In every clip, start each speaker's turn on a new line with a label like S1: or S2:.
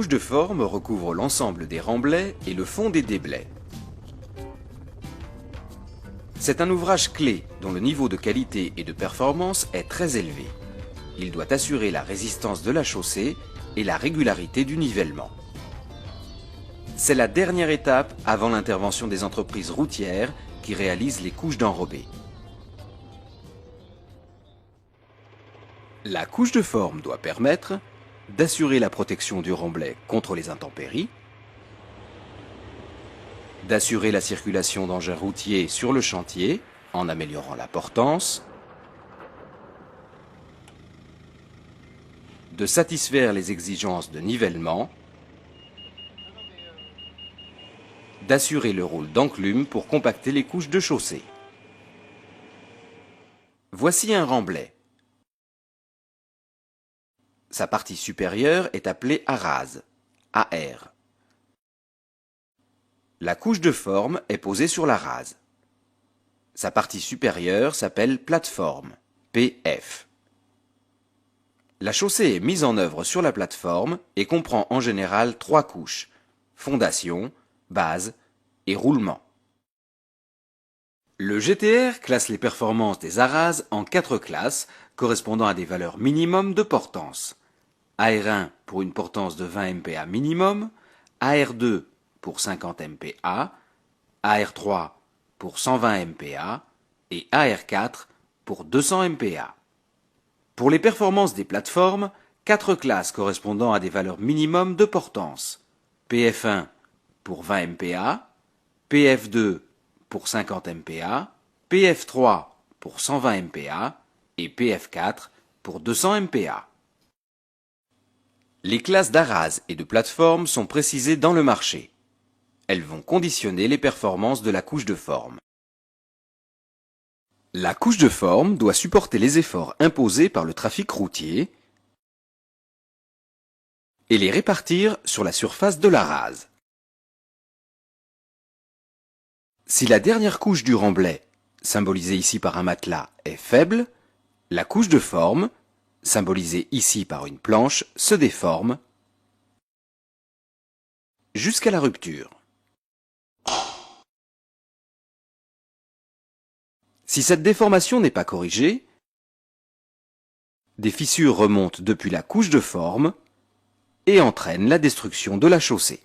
S1: couche de forme recouvre l'ensemble des remblais et le fond des déblais. C'est un ouvrage clé dont le niveau de qualité et de performance est très élevé. Il doit assurer la résistance de la chaussée et la régularité du nivellement. C'est la dernière étape avant l'intervention des entreprises routières qui réalisent les couches d'enrobés. La couche de forme doit permettre d'assurer la protection du remblai contre les intempéries, d'assurer la circulation d'engins routiers sur le chantier en améliorant la portance, de satisfaire les exigences de nivellement, d'assurer le rôle d'enclume pour compacter les couches de chaussée. Voici un remblai. Sa partie supérieure est appelée arase, AR. La couche de forme est posée sur la rase. Sa partie supérieure s'appelle plateforme, PF. La chaussée est mise en œuvre sur la plateforme et comprend en général 3 couches, fondation, base et roulement. Le GTR classe les performances des arases en 4 classes correspondant à des valeurs minimum de portance. AR1 pour une portance de 20 MPa minimum, AR2 pour 50 MPa, AR3 pour 120 MPa et AR4 pour 200 MPa. Pour les performances des plateformes, 4 classes correspondant à des valeurs minimum de portance. PF1 pour 20 MPa, PF2 pour 50 MPa, PF3 pour 120 MPa et PF4 pour 200 MPa. Les classes d'arase et de plateforme sont précisées dans le marché. Elles vont conditionner les performances de la couche de forme. La couche de forme doit supporter les efforts imposés par le trafic routier et les répartir sur la surface de la rase. Si la dernière couche du remblai, symbolisée ici par un matelas, est faible, la couche de forme, symbolisée ici par une planche, se déforme jusqu'à la rupture. Si cette déformation n'est pas corrigée, des fissures remontent depuis la couche de forme et entraînent la destruction de la chaussée.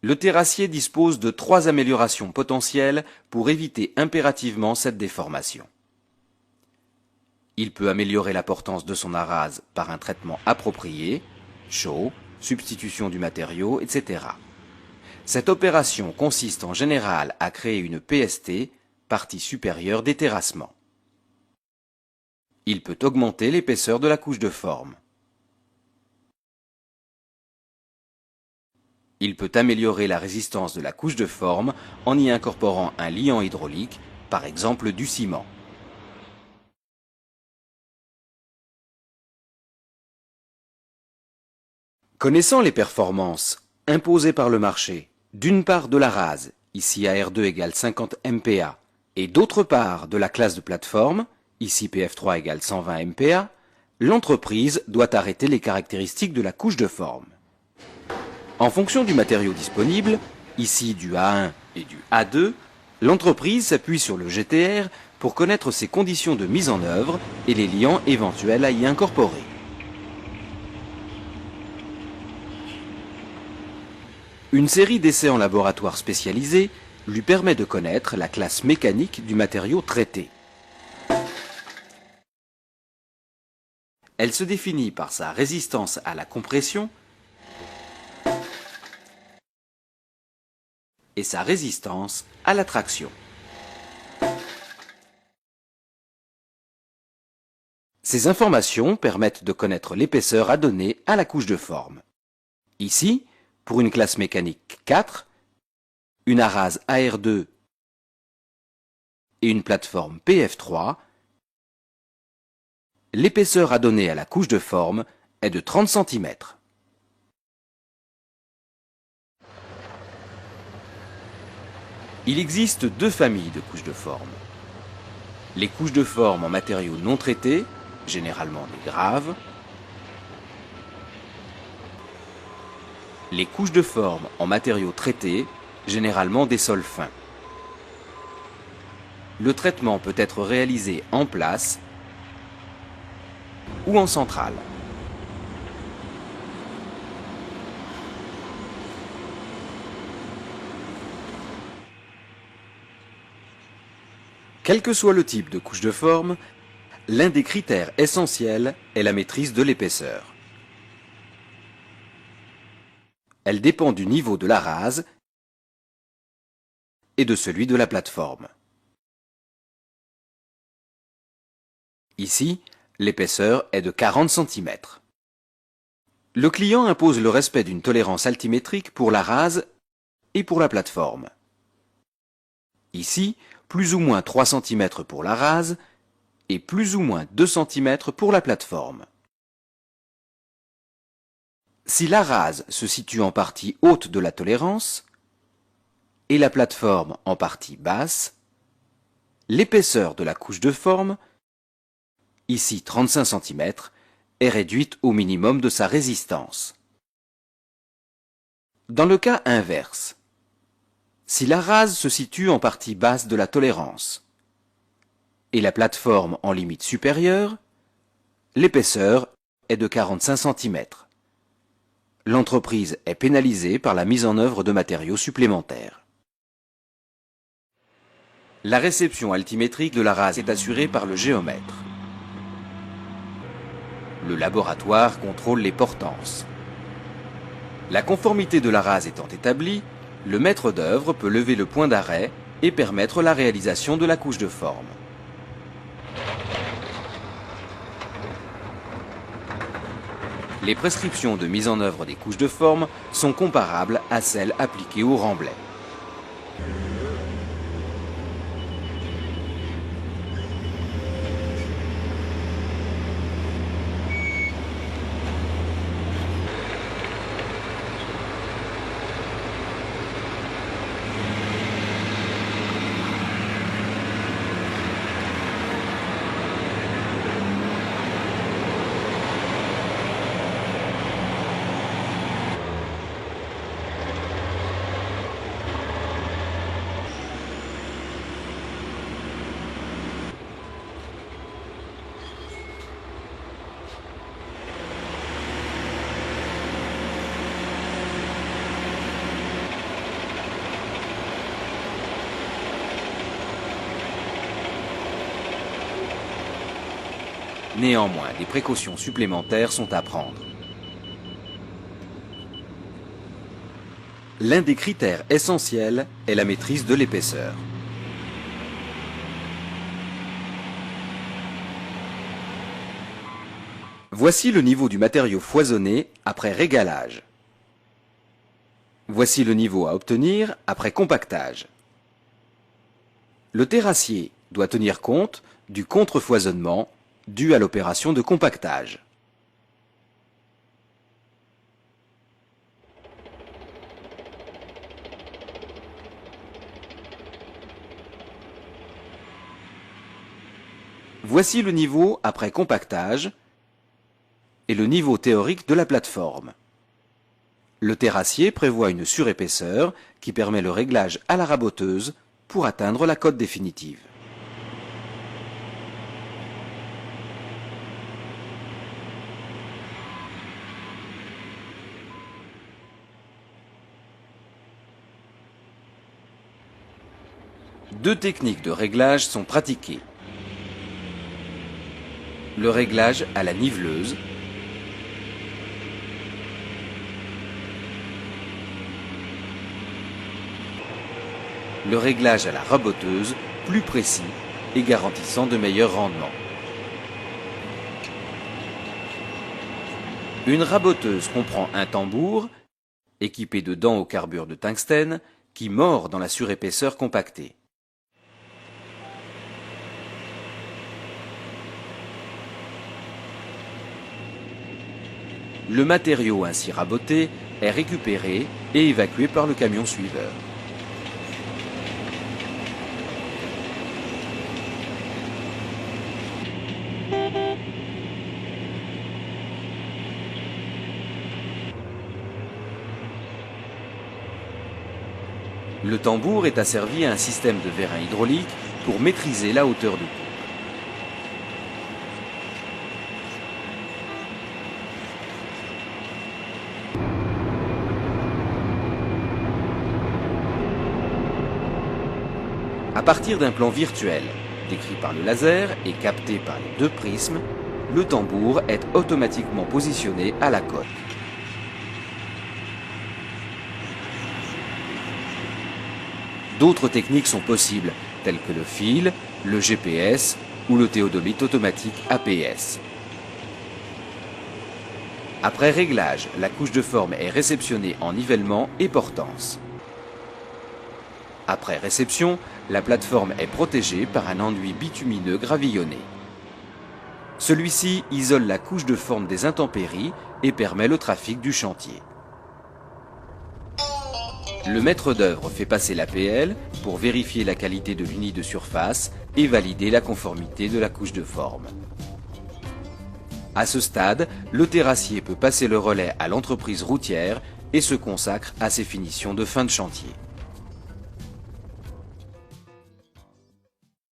S1: Le terrassier dispose de 3 améliorations potentielles pour éviter impérativement cette déformation. Il peut améliorer la portance de son arase par un traitement approprié, chaud, substitution du matériau, etc. Cette opération consiste en général à créer une PST, partie supérieure des terrassements. Il peut augmenter l'épaisseur de la couche de forme. Il peut améliorer la résistance de la couche de forme en y incorporant un liant hydraulique, par exemple du ciment. Connaissant les performances imposées par le marché, d'une part de la rase, ici AR2 égale 50 MPa, et d'autre part de la classe de plateforme, ici PF3 égale 120 MPa, l'entreprise doit arrêter les caractéristiques de la couche de forme. En fonction du matériau disponible, ici du A1 et du A2, l'entreprise s'appuie sur le GTR pour connaître ses conditions de mise en œuvre et les liants éventuels à y incorporer. Une série d'essais en laboratoire spécialisé lui permet de connaître la classe mécanique du matériau traité. Elle se définit par sa résistance à la compression et sa résistance à la traction. Ces informations permettent de connaître l'épaisseur à donner à la couche de forme. Ici, pour une classe mécanique 4, une arase AR2 et une plateforme PF3, l'épaisseur à donner à la couche de forme est de 30 cm. Il existe 2 familles de couches de forme. Les couches de forme en matériaux non traités, généralement des graves, Les couches de forme en matériaux traités, généralement des sols fins. Le traitement peut être réalisé en place ou en centrale. Quel que soit le type de couche de forme, l'un des critères essentiels est la maîtrise de l'épaisseur. Elle dépend du niveau de la rase et de celui de la plateforme. Ici, l'épaisseur est de 40 cm. Le client impose le respect d'une tolérance altimétrique pour la rase et pour la plateforme. Ici, plus ou moins 3 cm pour la rase et plus ou moins 2 cm pour la plateforme. Si la rase se situe en partie haute de la tolérance et la plateforme en partie basse, l'épaisseur de la couche de forme, ici 35 cm, est réduite au minimum de sa résistance. Dans le cas inverse, si la rase se situe en partie basse de la tolérance et la plateforme en limite supérieure, l'épaisseur est de 45 cm. L'entreprise est pénalisée par la mise en œuvre de matériaux supplémentaires. La réception altimétrique de la rase est assurée par le géomètre. Le laboratoire contrôle les portances. La conformité de la rase étant établie, le maître d'œuvre peut lever le point d'arrêt et permettre la réalisation de la couche de forme. Les prescriptions de mise en œuvre des couches de forme sont comparables à celles appliquées au remblai. Néanmoins, des précautions supplémentaires sont à prendre. L'un des critères essentiels est la maîtrise de l'épaisseur. Voici le niveau du matériau foisonné après régalage. Voici le niveau à obtenir après compactage. Le terrassier doit tenir compte du contre-foisonnement dû à l'opération de compactage. Voici le niveau après compactage et le niveau théorique de la plateforme. Le terrassier prévoit une surépaisseur qui permet le réglage à la raboteuse pour atteindre la cote définitive. Deux techniques de réglage sont pratiquées. Le réglage à la niveleuse le réglage à la raboteuse, plus précis et garantissant de meilleurs rendements. Une raboteuse comprend un tambour, équipé de dents au carbure de tungstène, qui mord dans la surépaisseur compactée. Le matériau ainsi raboté est récupéré et évacué par le camion suiveur. Le tambour est asservi à un système de vérin hydraulique pour maîtriser la hauteur de coupe. À partir d'un plan virtuel, décrit par le laser et capté par les deux prismes, le tambour est automatiquement positionné à la cote. D'autres techniques sont possibles, telles que le fil, le GPS ou le théodomite automatique APS. Après réglage, la couche de forme est réceptionnée en nivellement et portance. Après réception, la plateforme est protégée par un enduit bitumineux gravillonné. Celui-ci isole la couche de forme des intempéries et permet le trafic du chantier. Le maître d'œuvre fait passer l'APL pour vérifier la qualité de l'uni de surface et valider la conformité de la couche de forme. À ce stade, le terrassier peut passer le relais à l'entreprise routière et se consacre à ses finitions de fin de chantier.